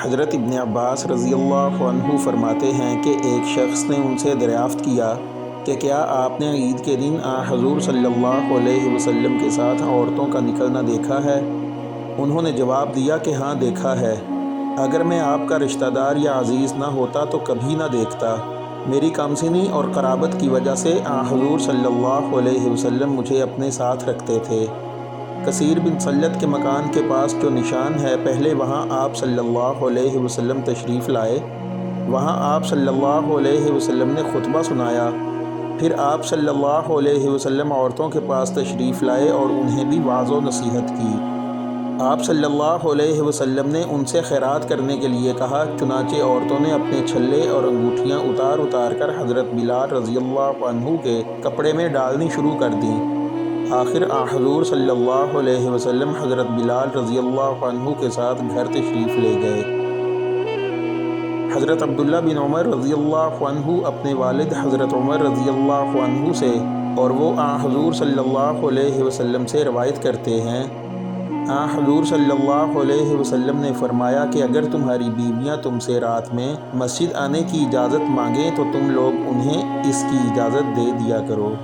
حضرت ابن عباس رضی اللہ عنہ فرماتے ہیں کہ ایک شخص نے ان سے دریافت کیا کہ کیا آپ نے عید کے دن حضور صلی اللہ علیہ وسلم کے ساتھ عورتوں کا نکلنا دیکھا ہے؟ انہوں نے جواب دیا کہ ہاں دیکھا ہے، اگر میں آپ کا رشتہ دار یا عزیز نہ ہوتا تو کبھی نہ دیکھتا۔ میری کمسنی اور قرابت کی وجہ سے حضور صلی اللہ علیہ وسلم مجھے اپنے ساتھ رکھتے تھے۔ کثیر بن سلت کے مکان کے پاس جو نشان ہے، پہلے وہاں آپ صلی اللہ علیہ وسلم تشریف لائے، وہاں آپ صلی اللہ علیہ وسلم نے خطبہ سنایا، پھر آپ صلی اللہ علیہ وسلم عورتوں کے پاس تشریف لائے اور انہیں بھی وعظ و نصیحت کی۔ آپ صلی اللہ علیہ وسلم نے ان سے خیرات کرنے کے لیے کہا، چنانچہ عورتوں نے اپنے چھلے اور انگوٹھیاں اتار کر حضرت بلال رضی اللہ عنہ کے کپڑے میں ڈالنی شروع کر دیں۔ آخر حضور صلی اللہ علیہ وسلم حضرت بلال رضی اللہ عنہ کے ساتھ گھر تشریف لے گئے۔ حضرت عبداللہ بن عمر رضی اللہ عنہ اپنے والد حضرت عمر رضی اللہ عنہ سے اور وہ حضور صلی اللہ علیہ وسلم سے روایت کرتے ہیں، حضور صلی اللہ علیہ وسلم نے فرمایا کہ اگر تمہاری بیویاں تم سے رات میں مسجد آنے کی اجازت مانگیں تو تم لوگ انہیں اس کی اجازت دے دیا کرو۔